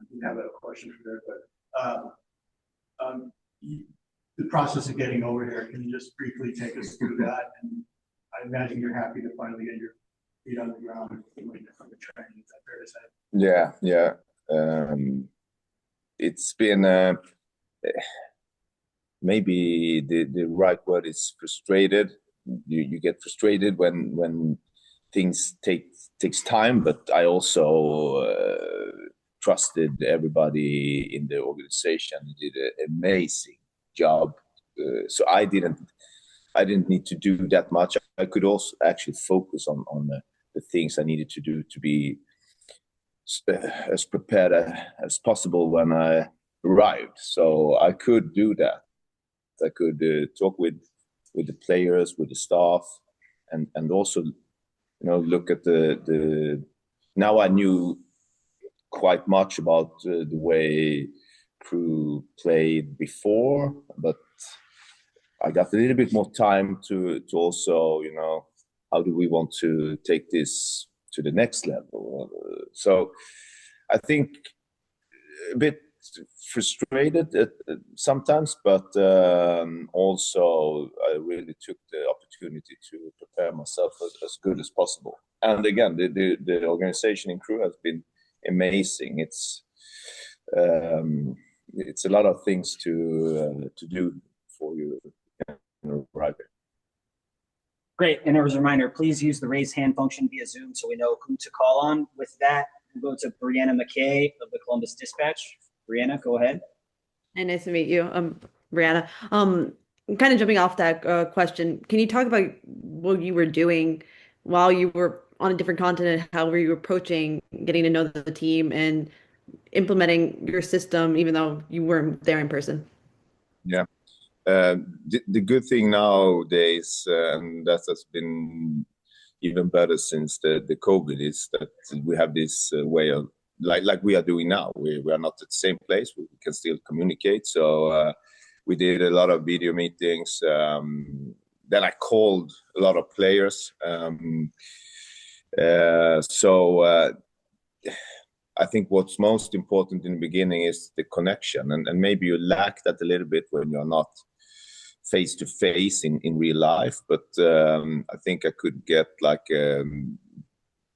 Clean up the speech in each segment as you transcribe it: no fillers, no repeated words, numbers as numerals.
I didn't have a question for there, but the process of getting over here, can you just briefly take us through that? And I imagine you're happy to finally get your feet on the ground from the training. Is that fair to say? Yeah. It's been maybe the right word is frustrated. You get frustrated when things takes time, but I also trusted everybody in the organization. They did an amazing job, so I didn't need to do that much. I could also actually focus on the things I needed to do to be as prepared as possible when I arrived. So I could do that. I could talk with the players, with the staff, and also look at the. Now I knew quite much about the way crew played before, but I got a little bit more time to also how do we want to take this to the next level. So I think a bit frustrated sometimes, but also I really took the opportunity to prepare myself as good as possible. And again, the organization in crew has been amazing. It's a lot of things to do for you right there. Great. And as a reminder, please use the raise hand function via Zoom so we know who to call on. With that, we'll go to Brianna McKay of the Columbus Dispatch. Brianna, go ahead. Hey, nice to meet you. Brianna. Kind of jumping off that question, can you talk about what you were doing while you were on a different continent, how were you approaching getting to know the team and implementing your system, even though you weren't there in person? Yeah. The good thing nowadays, and that has been even better since the COVID, is that we have this way of like we are doing now. We are not at the same place. We can still communicate. So we did a lot of video meetings. Then I called a lot of players. So I think what's most important in the beginning is the connection, and maybe you lack that a little bit when you're not face to face in real life. But I think I could get like a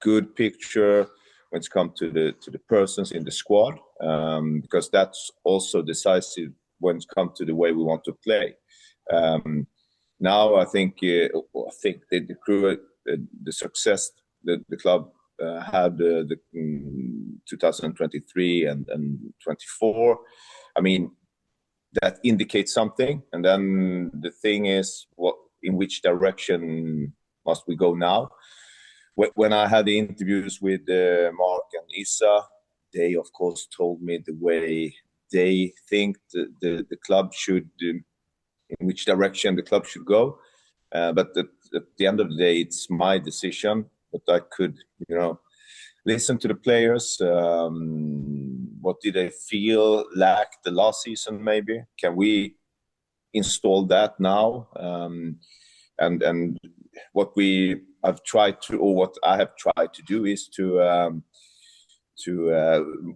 good picture when it comes to the persons in the squad, because that's also decisive when it comes to the way we want to play. Now I think the crew, the success that the club had the 2023 and 24. I mean, that indicates something. And then the thing is, in which direction must we go now? When I had the interviews with Mark and Issa, they of course told me the way they think the club should, in which direction the club should go. But at the end of the day, it's my decision. But I could, listen to the players. What did they feel lacked the last season? Maybe can we install that now? And what we have tried to, or what I have tried to do, is to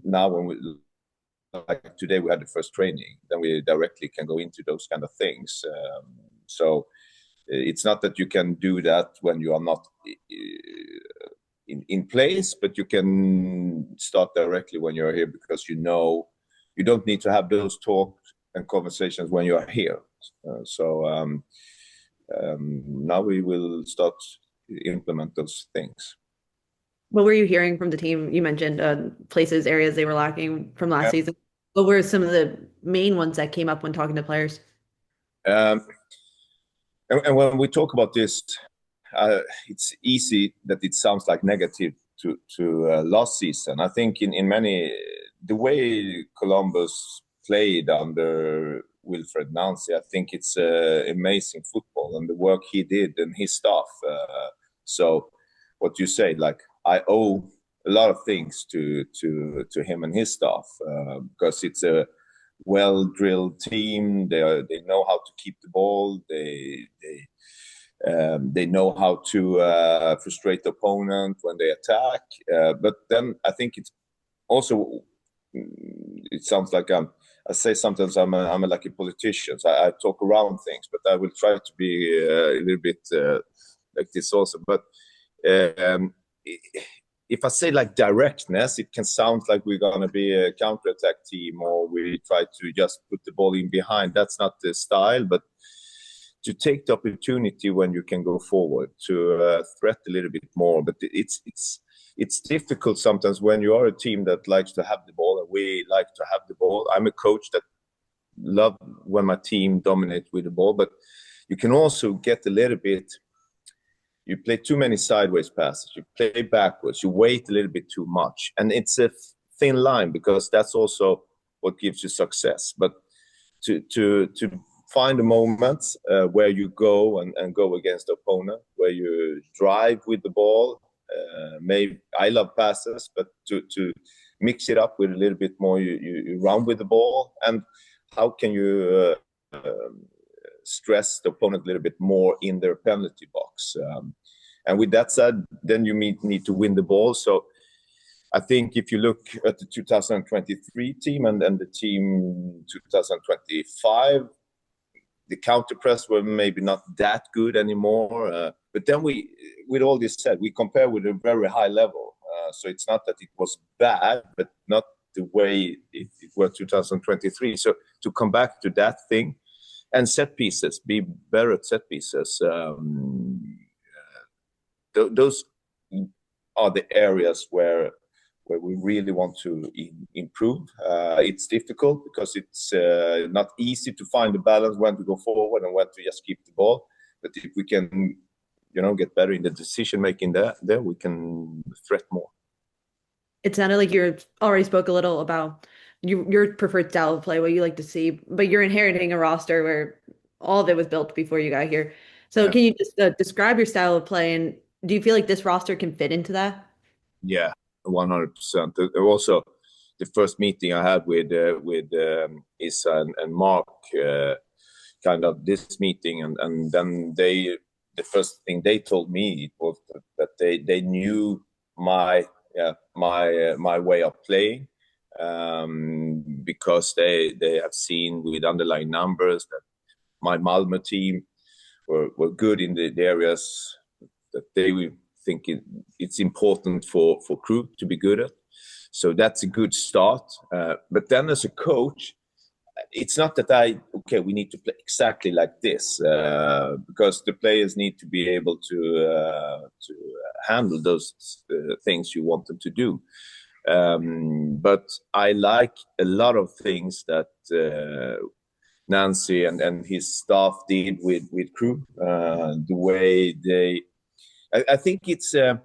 now when we, like today we had the first training, then we directly can go into those kind of things. So it's not that you can do that when you are not in place, but you can start directly when you're here, because you don't need to have those talks and conversations when you are here. So now we will start to implement those things. What were you hearing from the team? You mentioned places, areas they were lacking from last season. What were some of the main ones that came up when talking to players? And when we talk about this, it's easy that it sounds like negative to last season. I think in many, the way Columbus played under Wilfred Nancy, I think it's amazing football, and the work he did and his staff. So what you say, like, I owe a lot of things to him and his staff, because it's a well-drilled team. They know how to keep the ball. They know how to frustrate the opponent when they attack. But then I think it's also it sounds like I say sometimes I'm like a politician. So I talk around things, but I will try to be a little bit like this also. But um, if I say like directness, it can sound like we're going to be a counterattack team, or we try to just put the ball in behind. That's not the style, but to take the opportunity when you can go forward, to threat a little bit more. But it's difficult sometimes when you are a team that likes to have the ball, and we like to have the ball. I'm a coach that love when my team dominates with the ball, but you can also get a little bit, you play too many sideways passes, you play backwards, you wait a little bit too much. And it's a thin line, because that's also what gives you success. But to find a moment where you go and go against the opponent, where you drive with the ball. Maybe I love passes, but to mix it up with a little bit more, you run with the ball. And how can you stress the opponent a little bit more in their penalty box? And with that said, then you need to win the ball. So I think if you look at the 2023 team and the team 2025, the counter press were maybe not that good anymore. But then with all this said, we compare with a very high level. So it's not that it was bad, but not the way it was 2023. So to come back to that thing, and set pieces, be better at set pieces. Those are the areas where we really want to improve. It's difficult because it's not easy to find the balance when to go forward and when to just keep the ball. But if we can, get better in the decision making there we can threat more. It sounded like you already spoke a little about your preferred style of play, what you like to see, but you're inheriting a roster where all of it was built before you got here. So can you just describe your style of play, and do you feel like this roster can fit into that? Yeah, 100%. Also, the first meeting I had with Issa and Mark, kind of this meeting, and then the first thing they told me was that they knew my way of playing, because they have seen with underlying numbers that my Malmö team were good in the areas that they think it's important for crew to be good at. So that's a good start. But then as a coach, it's not that we need to play exactly like this, because the players need to be able to handle those things you want them to do. But I like a lot of things that Nancy and his staff did with crew, the way I think it's a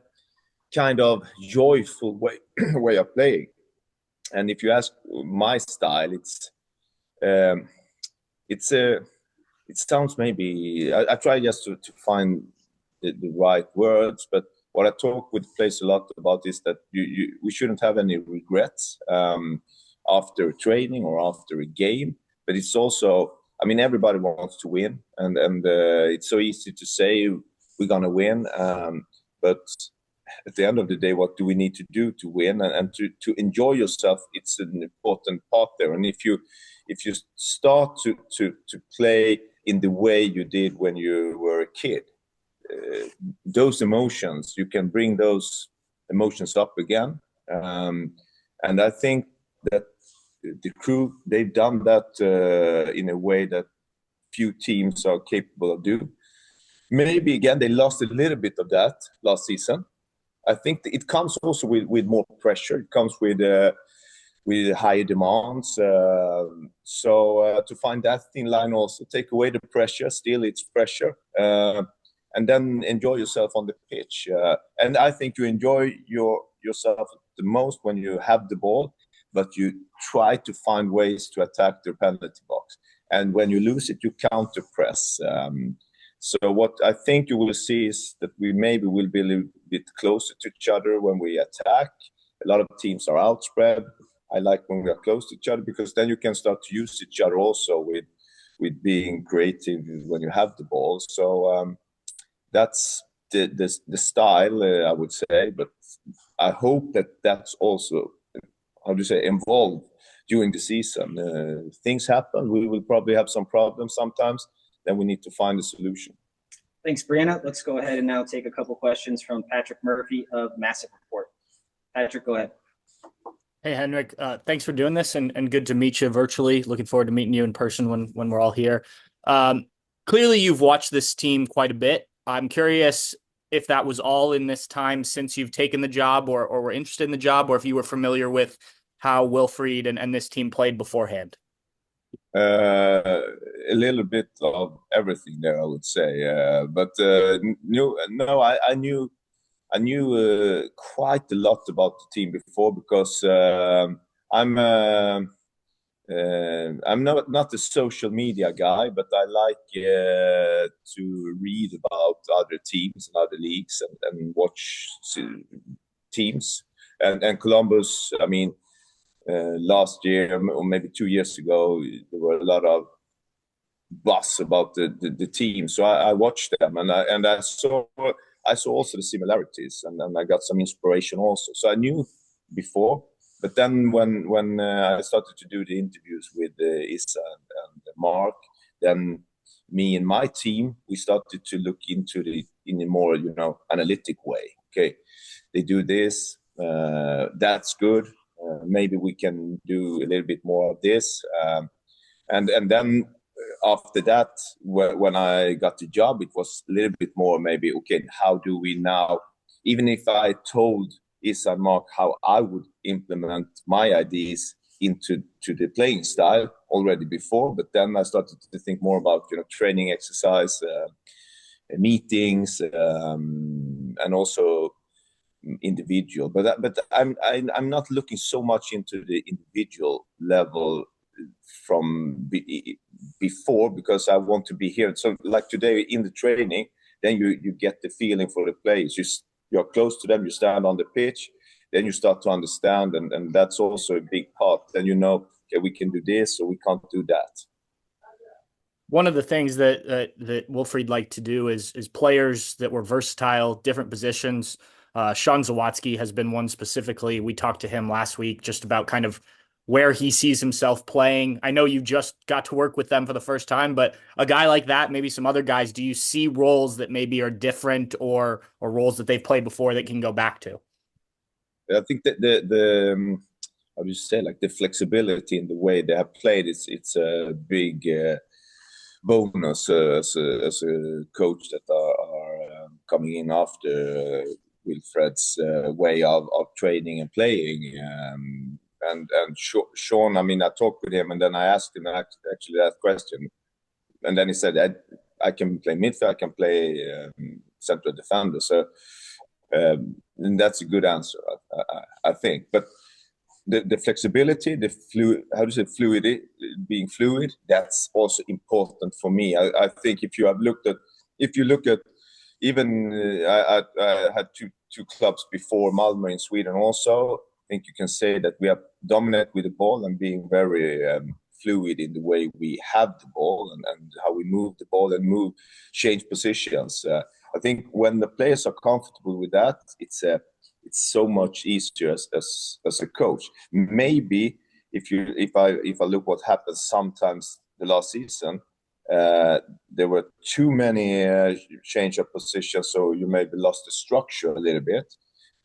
kind of joyful way of playing. And if you ask my style, it sounds maybe, I try just to find the right words, but what I talk with players a lot about is that we shouldn't have any regrets after training or after a game. But it's also, everybody wants to win, and it's so easy to say we're gonna win, but at the end of the day, what do we need to do to win and to enjoy yourself? It's an important part there. And if you start to play in the way you did when you were a kid, those emotions, you can bring those emotions up again. And I think that the crew, they've done that in a way that few teams are capable of doing. Maybe again they lost a little bit of that last season. I think it comes also with more pressure. It comes with higher demands. So to find that thin line, also take away the pressure. Still, it's pressure, and then enjoy yourself on the pitch. And I think you enjoy yourself the most when you have the ball, but you try to find ways to attack the penalty box. And when you lose it, you counter press. So what I think you will see is that we maybe will be a little bit closer to each other when we attack. A lot of teams are outspread. I like when we are close to each other, because then you can start to use each other also with being creative when you have the ball. So that's the style, I would say. But I hope that that's also how do you say, involved during the season. Things happen. We will probably have some problems sometimes. Then we need to find a solution. Thanks, Brianna. Let's go ahead and now take a couple questions from Patrick Murphy of Massive Report. Patrick, go ahead. Hey, Henrik. Thanks for doing this, and good to meet you virtually. Looking forward to meeting you in person when we're all here. Clearly, you've watched this team quite a bit. I'm curious if that was all in this time since you've taken the job or were interested in the job, or if you were familiar with how Wilfried and this team played beforehand. A little bit of everything there, I would say. No, I knew quite a lot about the team before because I'm not a social media guy, but I like to read about other teams and other leagues and watch teams. And Columbus, I mean, last year or maybe 2 years ago, there were a lot of buzz about the team. So I watched them and I saw also the similarities and I got some inspiration also. So I knew before, but then when I started to do the interviews with Issa and Mark, then me and my team, we started to look into in a more, analytic way. Okay, they do this, that's good. Maybe we can do a little bit more of this. And then after that, when I got the job, it was a little bit more maybe, okay, how do we now, even if I told Issa and Mark how I would implement my ideas into the playing style already before, but then I started to think more about, training exercise, meetings, and also individual. But I'm not looking so much into the individual level from before because I want to be here. So like today in the training, then you get the feeling for the players. You're close to them, you stand on the pitch, then you start to understand, and that's also a big part. Then okay, we can do this or we can't do that. One of the things that Wilfried liked to do is players that were versatile, different positions. Sean Zawadzki has been one specifically. We talked to him last week just about kind of where he sees himself playing. I know you just got to work with them for the first time, but a guy like that, maybe some other guys, do you see roles that maybe are different or roles that they've played before that can go back to? I think that the how do you say, like the flexibility in the way they have played, it's a big bonus as a coach that are coming in after Wilfred's way of training and playing. And Sean, I mean, I talked with him and then I asked him actually that question. And then he said, I can play midfield, I can play central defender. So and that's a good answer, I think. But the flexibility, fluidity, being fluid, that's also important for me. I think if you look at even I had two clubs before, Malmö in Sweden also. I think you can say that we are dominant with the ball and being very fluid in the way we have the ball and how we move the ball and change positions. I think when the players are comfortable with that, it's so much easier as a coach. Maybe if I look what happened sometimes the last season, there were too many change of positions, so you maybe lost the structure a little bit.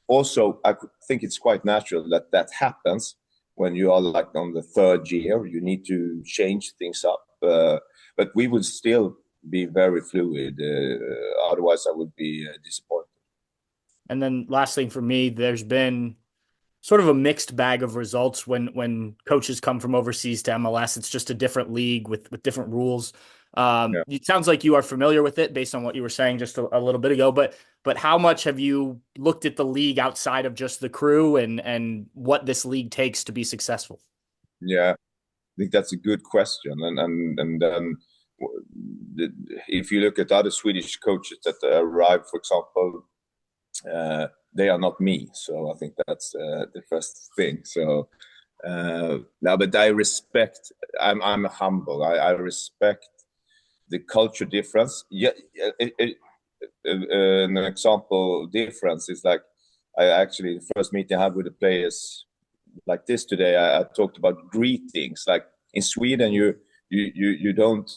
Also, I think it's quite natural that happens when you are like on the third year. You need to change things up, but we will still be very fluid. Otherwise, I would be disappointed. And then last thing for me, there's been sort of a mixed bag of results when coaches come from overseas to MLS. It's just a different league with different rules. It sounds like you are familiar with it based on what you were saying just a little bit ago, but how much have you looked at the league outside of just the crew and what this league takes to be successful? Yeah, I think that's a good question. And if you look at other Swedish coaches that arrive, for example, they are not me. So I think that's the first thing. So now, but I respect, I'm humble. I respect the culture difference. Yeah, an example difference is like the first meeting I had with the players like this today. I talked about greetings. Like in Sweden, you don't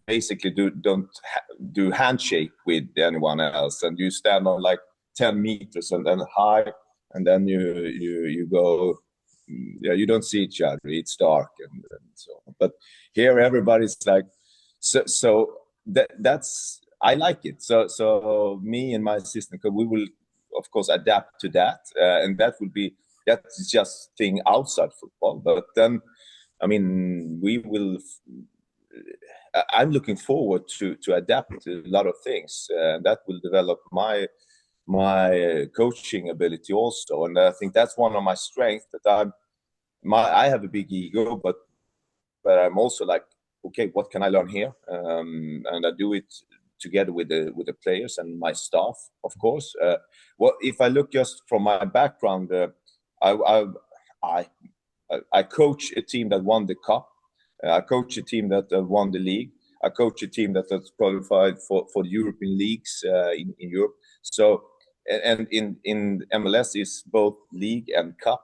basically do handshake with anyone else, and you stand on like 10 meters and then high, and then you go. Yeah, you don't see each other. It's dark and so on. But here, everybody's like, so that's I like it. So me and my assistant, we will of course adapt to that, and that's just thing outside football. But then, I mean, I'm looking forward to adapt to a lot of things. That will develop my coaching ability also, and I think that's one of my strengths. That I have a big ego, but I'm also like, okay, what can I learn here? And I do it together with the players and my staff, of course. Well, if I look just from my background, I coach a team that won the cup. I coach a team that won the league. I coach a team that has qualified for the European leagues in Europe. So, and in MLS is both league and cup.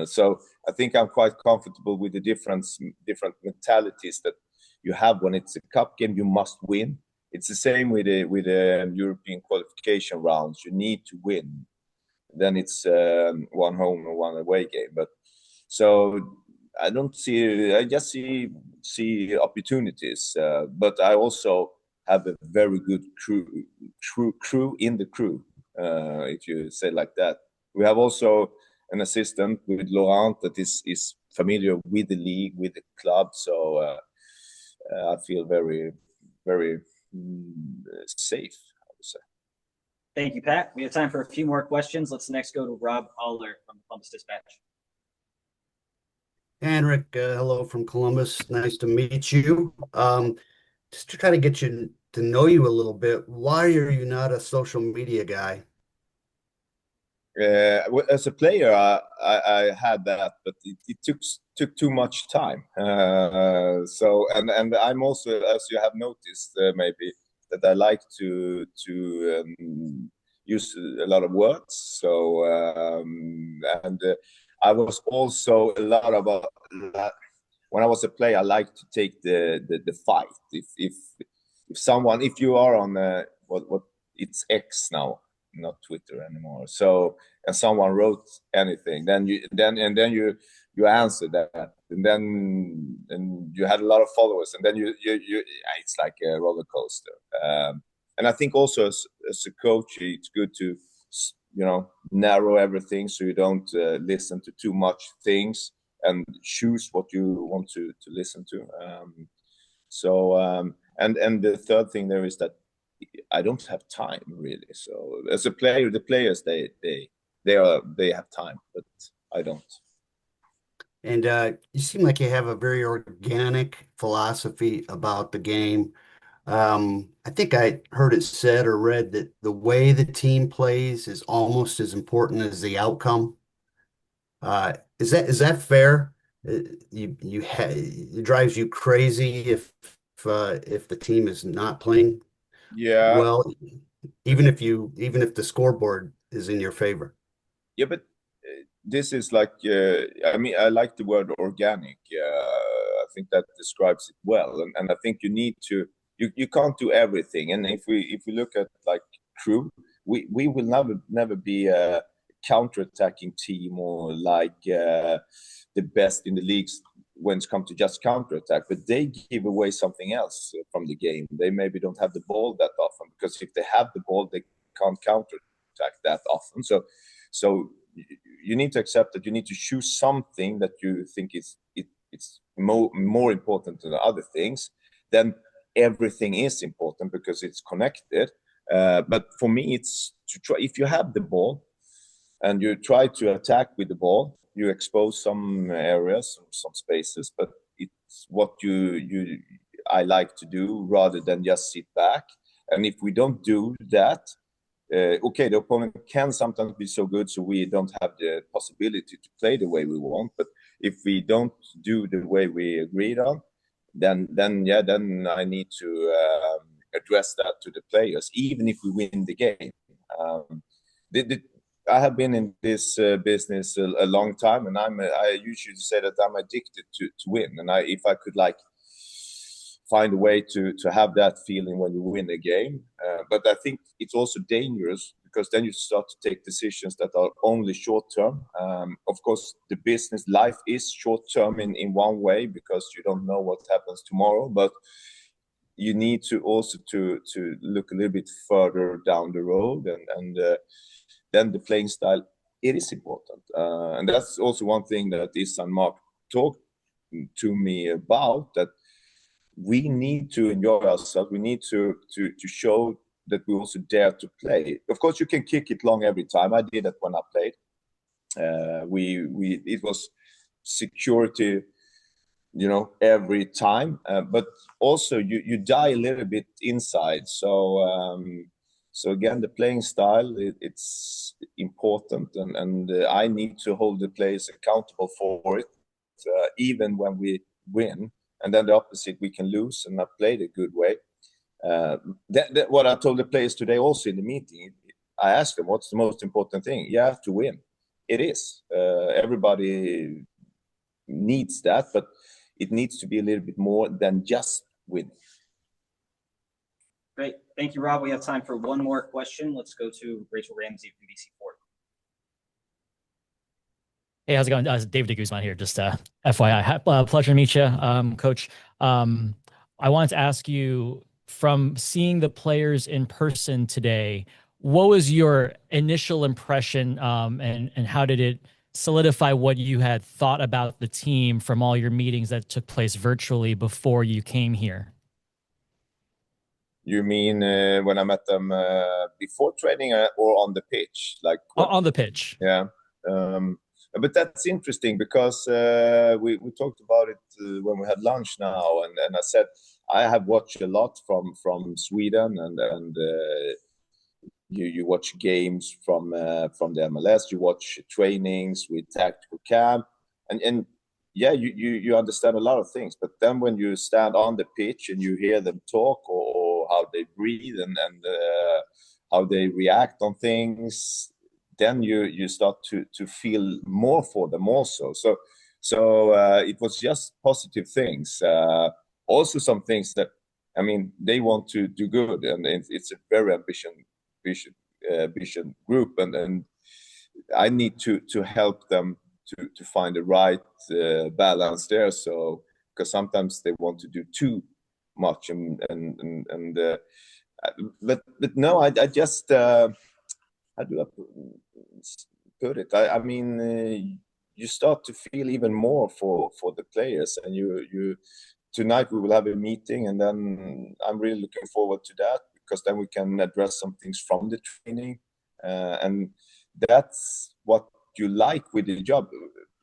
So I think I'm quite comfortable with the different mentalities that you have when it's a cup game. You must win. It's the same with the European qualification rounds. You need to win. Then it's one home and one away game. But so I just see opportunities. But I also have a very good crew in the crew, if you say like that. We have also an assistant with Laurent that is familiar with the league, with the club. So I feel very, very safe, I would say. Thank you, Pat. We have time for a few more questions. Let's next go to Rob Aller from Columbus Dispatch. Henrik, hello from Columbus. Nice to meet you. Just to try to get you to know you a little bit, why are you not a social media guy? As a player, I had that, but it took too much time. So and I'm also, as you have noticed, maybe that I like to use a lot of words. So and I was also a lot about that. When I was a player, I like to take the fight. If someone, if you are on what it's X now, not Twitter anymore. So and someone wrote anything, then you answer that, and then you had a lot of followers, and then you it's like a roller coaster. And I think also as a coach, it's good to narrow everything so you don't listen to too much things and choose what you want to listen to. And the third thing there is that I don't have time really. So as a player, the players they have time, but I don't. And you seem like you have a very organic philosophy about the game. I think I heard it said or read that the way the team plays is almost as important as the outcome. Is that fair? It drives you crazy if the team is not playing well, even if the scoreboard is in your favor. Yeah, but this is like I mean, I like the word organic. I think that describes it well, and I think you need to. You can't do everything, and if we look at like crew, we will never be a counter-attacking team or like the best in the leagues when it comes to just counter-attack, but they give away something else from the game. They maybe don't have the ball that often, because if they have the ball, they can't counter-attack that often. So you need to accept that you need to choose something that you think it's more important than the other things. Then everything is important because it's connected. But for me, it's to try. If you have the ball and you try to attack with the ball, you expose some areas, some spaces. But it's what I like to do rather than just sit back. And if we don't do that, okay, the opponent can sometimes be so good, so we don't have the possibility to play the way we want. But if we don't do the way we agreed on, then I need to address that to the players, even if we win the game. I have been in this business a long time, and I usually say that I'm addicted to win. And if I could like find a way to have that feeling when you win a game, but I think it's also dangerous because then you start to take decisions that are only short term. Of course, the business life is short term in one way because you don't know what happens tomorrow, but you need to also to look a little bit further down the road, and then the playing style, it is important, and that's also one thing that Isan Mark talked to me about, that we need to enjoy ourselves. We need to show that we also dare to play. Of course, you can kick it long every time. I did that when I played. It was security, every time, but also you die a little bit inside. So again, the playing style, it's important, and I need to hold the players accountable for it, even when we win. And then the opposite, we can lose and not play the good way. What I told the players today also in the meeting, I asked them, what's the most important thing? You have to win. It is. Everybody needs that, but it needs to be a little bit more than just winning. Great. Thank you, Rob. We have time for one more question. Let's go to Rachel Ramsey from BC4. Hey, how's it going? David de Guzman here. Just FYI, pleasure to meet you, Coach. I wanted to ask you, from seeing the players in person today, what was your initial impression, and how did it solidify what you had thought about the team from all your meetings that took place virtually before you came here? You mean when I met them before training or on the pitch? Like on the pitch. Yeah. But that's interesting because we talked about it when we had lunch now, and I said I have watched a lot from Sweden, and you watch games from the MLS, you watch trainings with tactical camp, and yeah, you understand a lot of things. But then when you stand on the pitch and you hear them talk, or how they breathe and how they react on things, then you start to feel more for them also. So it was just positive things. Also some things that, I mean, they want to do good, and it's a very ambitious group, and I need to help them to find the right balance there. So because sometimes they want to do too much, but no, I just how do I put it? I mean, you start to feel even more for the players, and you tonight we will have a meeting, and then I'm really looking forward to that, because then we can address some things from the training, and that's what you like with the job.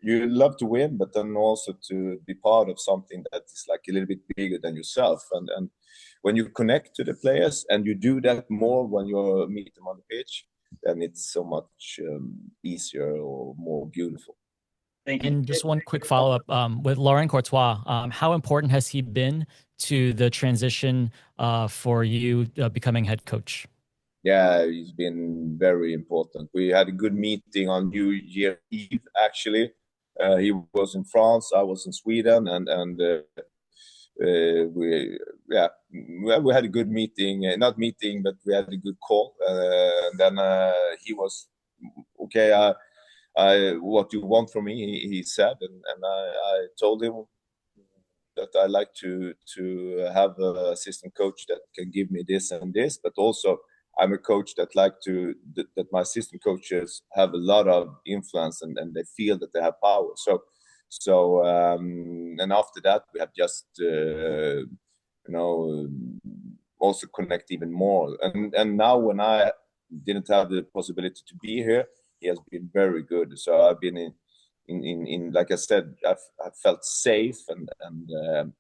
You love to win, but then also to be part of something that is like a little bit bigger than yourself, and when you connect to the players, and you do that more when you meet them on the pitch, then it's so much easier or more beautiful. Thank you. And just one quick follow-up with Laurent Courtois. How important has he been to the transition for you becoming head coach? Yeah, he's been very important. We had a good meeting on New Year Eve, actually. He was in France, I was in Sweden, and we had a good meeting. Not meeting, but we had a good call. And then he was, okay, what you want from me, he said, and I told him that I like to have an assistant coach that can give me this and this, but also I'm a coach that that my assistant coaches have a lot of influence, and they feel that they have power. So and after that we have just also connect even more. And now when I didn't have the possibility to be here, he has been very good. So I've been in like I said, I've felt safe, and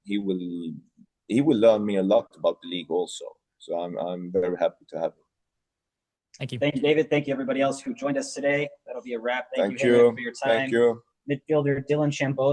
he will learn me a lot about the league also. So I'm very happy to have him. Thank you. Thank you, David. Thank you, everybody else who joined us today. That'll be a wrap. Thank you, you Henrik, for your time. Thank you. Midfielder Dylan Chambeau